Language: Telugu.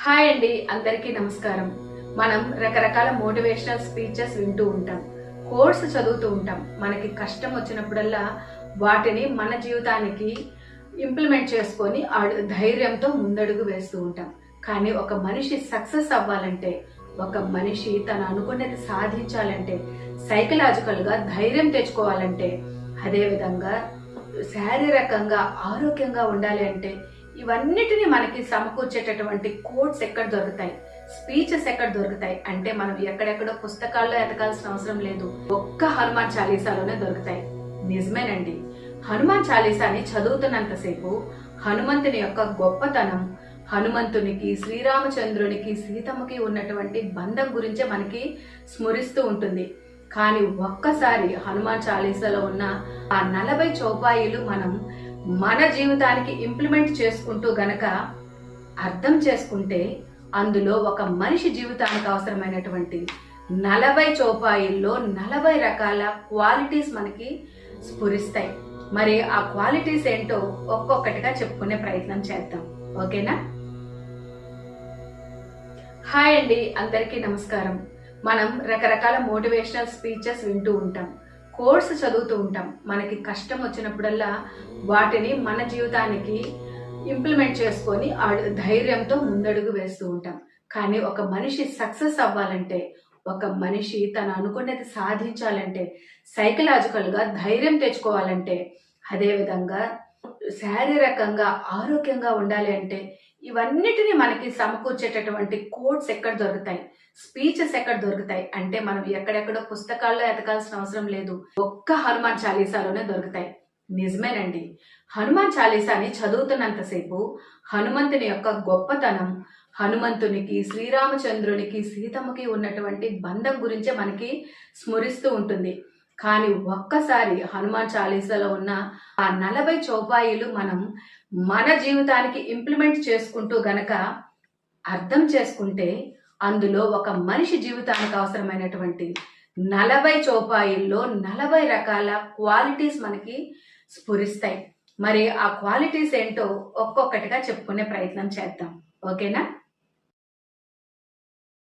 హాయ్ అండి, అందరికీ నమస్కారం. మనం రకరకాల మోటివేషనల్ స్పీచెస్ వింటూ ఉంటాం, కోర్స్ చదువుతూ ఉంటాం. మనకి కష్టం వచ్చినప్పుడల్లా వాటిని మన జీవితానికి ఇంప్లిమెంట్ చేసుకొని ధైర్యంతో ముందడుగు వేస్తూ ఉంటాం. కానీ ఒక మనిషి సక్సెస్ అవ్వాలంటే, ఒక మనిషి తను అనుకునేది సాధించాలంటే, సైకలాజికల్ గా ధైర్యం తెచ్చుకోవాలంటే, అదేవిధంగా శారీరకంగా ఆరోగ్యంగా ఉండాలి అంటే ఇవన్నిటిని మనకి సమకూర్చేటటువంటి కోట్స్ ఎక్కడ దొరుకుతాయి, స్పీచెస్ ఎక్కడ దొరుకుతాయి అంటే మనం ఎక్కడెక్కడో పుస్తకాల్లో ఎతకాల్సిన అవసరం లేదు. ఒక్క హనుమాన్ చాలీసాలోనే దొరుకుతాయి. నిజమేనండి. హనుమాన్ చాలీసాని చదువుతున్నంతసేపు హనుమంతుని యొక్క గొప్పతనం, హనుమంతునికి శ్రీరామచంద్రునికి సీతమ్మకి ఉన్నటువంటి బంధం గురించే మనకి స్మరిస్తూ ఉంటుంది. కానీ ఒక్కసారి హనుమాన్ చాలీసాలో ఉన్న ఆ 40 చౌపాయిలు మనం మన జీవితానికి ఇంప్లిమెంట్ చేసుకుంటూ గనక అర్థం చేసుకుంటే, అందులో ఒక మనిషి జీవితానికి అవసరమైనటువంటి 40 చౌపాయిల్లో 40 రకాల క్వాలిటీస్ మనకి స్ఫురిస్తాయి. మరి ఆ క్వాలిటీస్ ఏంటో ఒక్కొక్కటిగా చెప్పుకునే ప్రయత్నం చేద్దాం. ఓకేనా? హాయ్ అండి, అందరికీ నమస్కారం. మనం రకరకాల మోటివేషనల్ స్పీచెస్ వింటూ ఉంటాం, కోర్స్ చదువుతూ ఉంటాం. మనకి కష్టం వచ్చినప్పుడల్లా వాటిని మన జీవితానికి ఇంప్లిమెంట్ చేసుకొని ధైర్యంతో ముందడుగు వేస్తూ ఉంటాం. కానీ ఒక మనిషి సక్సెస్ అవ్వాలంటే, ఒక మనిషి తను అనుకునేది సాధించాలంటే, సైకలాజికల్ గా ధైర్యం తెచ్చుకోవాలంటే, అదేవిధంగా శారీరకంగా ఆరోగ్యంగా ఉండాలి అంటే ఇవన్నిటిని మనకి సమకూర్చేటటువంటి కోట్స్ ఎక్కడ దొరుకుతాయి, స్పీచెస్ ఎక్కడ దొరుకుతాయి అంటే మనం ఎక్కడెక్కడో పుస్తకాల్లో ఎతకాల్సిన అవసరం లేదు. ఒక్క హనుమాన్ చాలీసాలోనే దొరుకుతాయి. నిజమేనండి. హనుమాన్ చాలీసాని చదువుతున్నంతసేపు హనుమంతుని యొక్క గొప్పతనం, హనుమంతునికి శ్రీరామచంద్రునికి సీతమ్మకి ఉన్నటువంటి బంధం గురించే మనకి స్మరిస్తూ ఉంటుంది. కానీ ఒక్కసారి హనుమాన్ చాలీసాలో ఉన్న ఆ 40 చౌపాయిలు మనం మన జీవితానికి ఇంప్లిమెంట్ చేసుకుంటూ గనక అర్థం చేసుకుంటే, అందులో ఒక మనిషి జీవితానికి అవసరమైనటువంటి 40 చౌపాయిల్లో 40 రకాల క్వాలిటీస్ మనకి స్ఫురిస్తాయి. మరి ఆ క్వాలిటీస్ ఏంటో ఒక్కొక్కటిగా చెప్పుకునే ప్రయత్నం చేద్దాం. ఓకేనా?